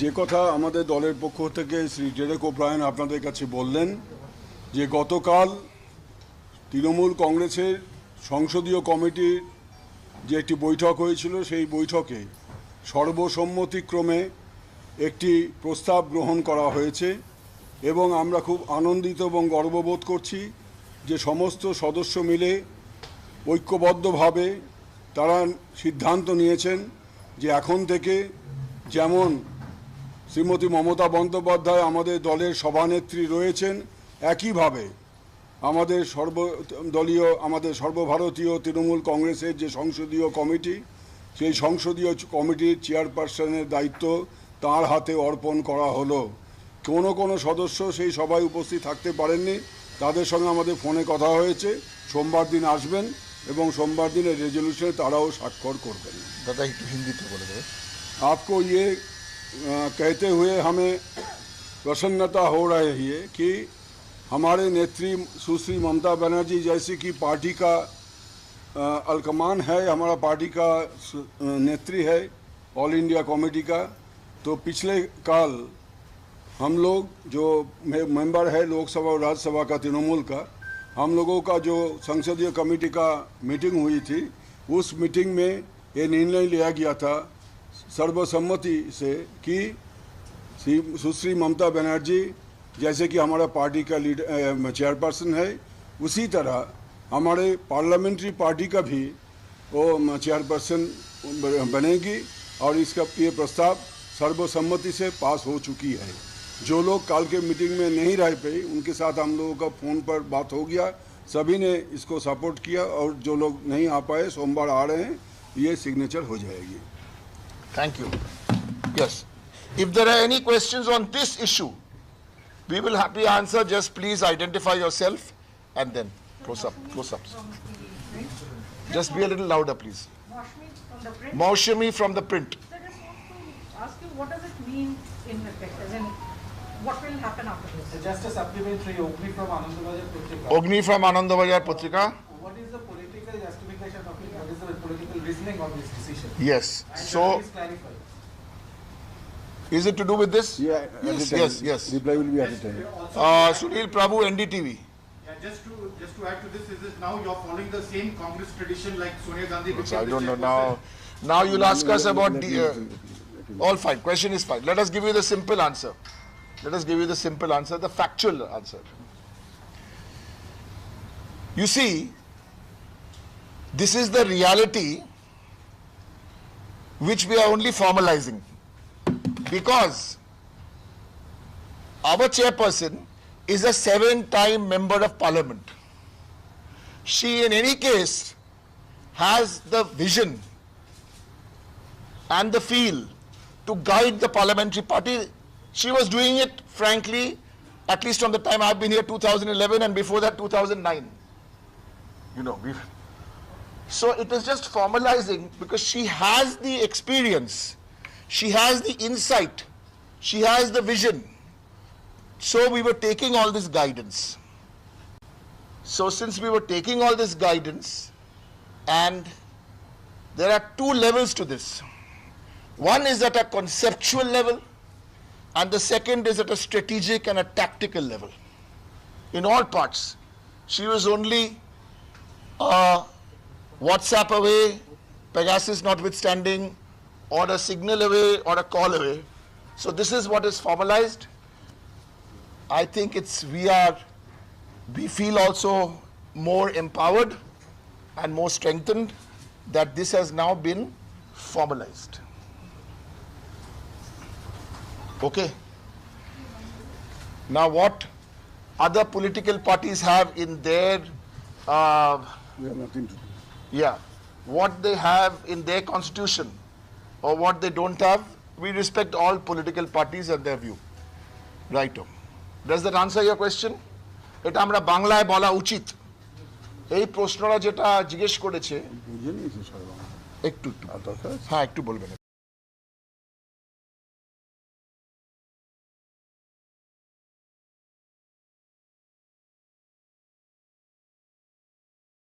যে কথা আমাদের দলের পক্ষ থেকে শ্রী ডেরেক ওব্রায়েন আপনাদের কাছে বললেন যে গতকাল তৃণমূল কংগ্রেসের সংসদীয় কমিটির যে একটি বৈঠক হয়েছিল সেই বৈঠকে সর্বসম্মতিক্রমে একটি প্রস্তাব গ্রহণ করা হয়েছে এবং আমরা খুব আনন্দিত এবং গর্ববোধ করছি যে সমস্ত সদস্য মিলে ঐক্যবদ্ধভাবে তারা সিদ্ধান্ত নিয়েছেন যে এখন থেকে যেমন শ্রীমতী মমতা বন্দ্যোপাধ্যায় আমাদের দলের সভানেত্রী রয়েছেন, একইভাবে আমাদের সর্বভারতীয় তৃণমূল কংগ্রেসের যে সংসদীয় কমিটি, সেই সংসদীয় কমিটির চেয়ারপারসনের দায়িত্ব তার হাতে অর্পণ করা হলো। কোনো সদস্য সেই সভায় উপস্থিত থাকতে পারেননি, তাদের সঙ্গে আমাদের ফোনে কথা হয়েছে, সোমবার দিন আসবেন এবং সোমবার দিনের রেজলিউশনে তারাও স্বাক্ষর করবেন। दादा একটু হিন্দিতে বলে দেবে। आपको ये कहते हुए हमें प्रसन्नता हो रही है कि हमारे नेत्री सुश्री ममता बनर्जी जैसी कि पार्टी का अलकमान है, हमारा पार्टी का नेत्री है ऑल इंडिया कमेटी का। तो पिछले काल हम लोग जो मेंबर है लोकसभा और राज्यसभा का तृणमूल का, हम लोगों का जो संसदीय कमेटी का मीटिंग हुई थी, उस मीटिंग में ये निर्णय लिया गया था सर्वसम्मति से कि सुश्री ममता बनर्जी जैसे कि हमारा पार्टी का चेयरपर्सन है, उसी तरह हमारे पार्लियामेंट्री पार्टी का भी वो चेयरपर्सन बनेगी और इसका ये प्रस्ताव सर्वसम्मति से पास हो चुकी है। जो लोग कल के मीटिंग में नहीं रह पाए उनके साथ हम लोगों का फ़ोन पर बात हो गया, सभी ने इसको सपोर्ट किया और जो लोग नहीं आ पाए सोमवार आ रहे हैं, ये सिग्नेचर हो जाएगी। Thank you. Yes. If there are any questions on this issue, we will happy answer. Just please identify yourself and then close up. Just be a little louder, please. Maushami from the print. Maushami from the print. So I just want to ask you, what does it mean in effect? As in, what will happen after this? Just a supplementary, Ogni from Anandabajar Putrika. Ogni from Anandabajar Putrika. What is the political justification of it? What is the political reasoning of this decision? Yes. And So, please clarify. is it to do with this? Yes. Reply will be at the time. Sunil Prabhu, NDTV. Yeah, just to add to this, is it now you're following the same Congress tradition like Sonia Gandhi became I the don't know chairperson? now you'll ask us about the all fine. Question is fine. Let us give you the simple answer. The factual answer. You see, this is the reality which we are only formalizing, because our chairperson is a 7-time member of parliament. She in any case has the vision and the feel to guide the parliamentary party. She was doing it, frankly, at least from the time I've been here, 2011, and before that 2009. So it is just formalizing, because she has the experience, she has the insight, she has the vision. So we were taking all this guidance. So since we were taking all this guidance, and there are two levels to this. One is at a conceptual level, and the second is at a strategic and a tactical level. In all parts, she was only WhatsApp away, Pegasus notwithstanding, or a signal away, or a call away. So this is what is formalized. I think we feel also more empowered and more strengthened that this has now been formalized. Okay. Now what other political parties have in their We have nothing to do. what they have in their constitution or what they don't have, we respect all political parties and their view. Right. Does that answer your question? এটা আমরা বাংলায় বলা উচিত। এই প্রশ্নটা যেটা জিজ্ঞেস করেছে বুঝে নিয়েছি সর্বাঙ্গ। একটু আর দরকার আছে? হ্যাঁ একটু বলবেন।